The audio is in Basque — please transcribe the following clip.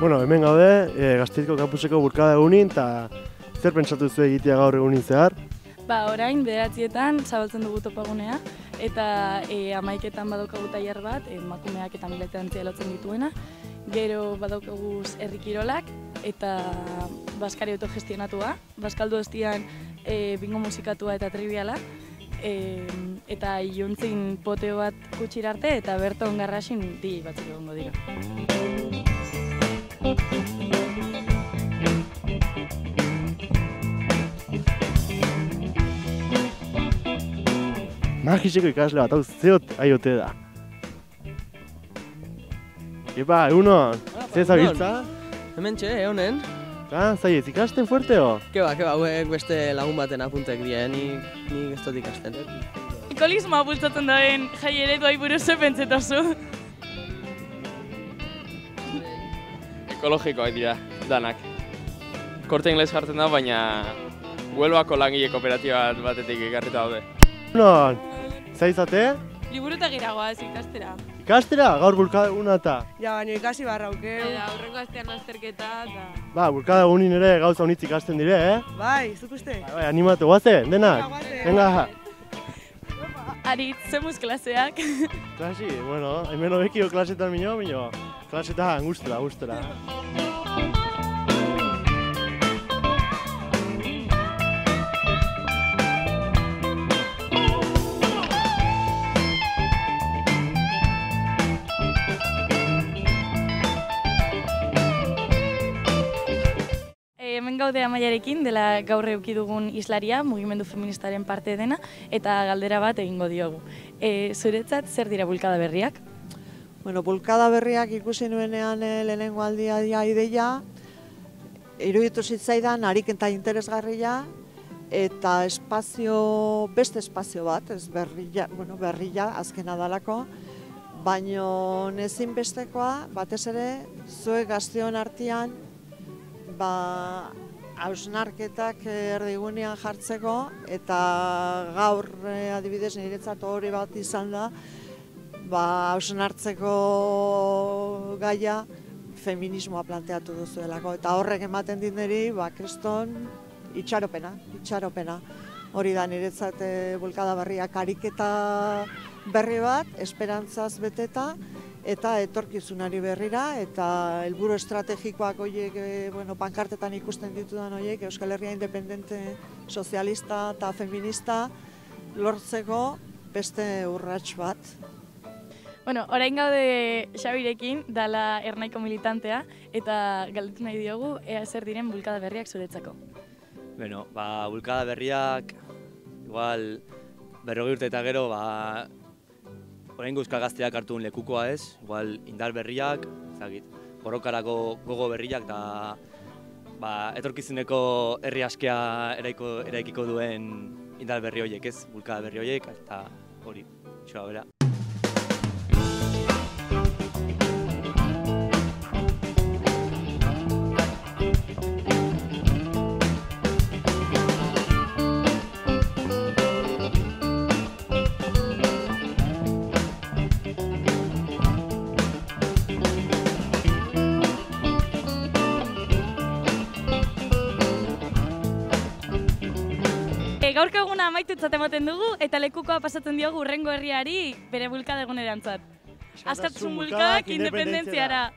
Bueno, hemen gaude, Gasteizko kampuseko bulkada egunin, eta zer pentsatu zu egitea gaur egunin zehar? Orain 9:00etan zabaltzen dugu topagunea, eta 11:00etan badaukagu tailer bat, emakumeak eta militantzia lotzen dituena. Gero badaukagu herri kirolak eta baskari autogestionatua, baskaldu ostian bingo musikatua eta triviala, eta iluntzin poteo bat kutsira arte eta berton garrasin DJ batzuk egongo dira. Magiseko ikasle bat, hau zeot aiote da. Epa, egunon, ze zabiltza? Hementxe, honen. Zaiez, ikasten fuerteo? Keba, hauek beste lagun baten apuntek dira, nik ez dut ikasten. Ikolismoa bultzatzen dauen jai ereduai buruz pentsetazu. Ekologikoak dira, danak. Korte ingles jartzen da, baina Huelvako langile kooperatiba batetik ekarrita daude. Egunon, zaizate? Liburutagira goaz ikastera. Ikastera, gaur bulkada eguna eta? Ja, baina ikasi barrauke. Aurreko astean azterketa eta... Bulkada egunin ere gauza honitz ikasten dire, Bai, zuk uste? Bai, animatu, guazen, denak? Venga. Aritz, zemuz klaseak. Klasi, bueno, hemen hobekio klasetan minio, klasetan gustera. Hemen gaude Amaiarekin, dela gaur eduki dugun islaria, mugimendu feministaren parte dena, eta galdera bat egingo diogu. Zuretzat, zer dira bulkada berriak? Bueno, bulkada berriak ikusi nuenean lehenengo aldia ideia, iruditu zitzaidan ariketa interesgarria, eta beste espazio bat, ez berria, azkena dalako, baino ezinbestekoa, batez ere, zuek gazteon artean, hausnarketak erdigunean jartzeko, eta gaur adibidez niretzat hori bat izan da, hausnartzeko gaia feminismoa planteatu duzuelako. Eta horrek ematen dit niri, kriston itxaropena. Hori da niretzat bulkada berriak ariketa berri bat, esperantzaz beteta, eta etorkizunari berrira, eta helburu estrategikoak horiek, pankartetan ikusten ditudan horiek, Euskal Herria independente, sozialista eta feminista lortzeko beste urrats bat. Orain gaude Xabirekin, dala Ernaiko militantea, eta galdetu nahi diogu, ea zer diren bulkada berriak zuretzako. Bulkada berriak, igual, 40 urte eta gero, oraingo euskal gazteak hartu lekukoa ez, igual indar berriak, borrokarako gogo berriak eta etorkizuneko herri askea eraikiko duen indar berri horiek ez, bulkada berri horiek, eta hori, txoa bera. Gaurko eguna amaitutzat ematen dugu, eta lekukoa pasatzen diogu hurrengo herriari bere bulkada egunerantzat. Askatasun bulkadak independentziara!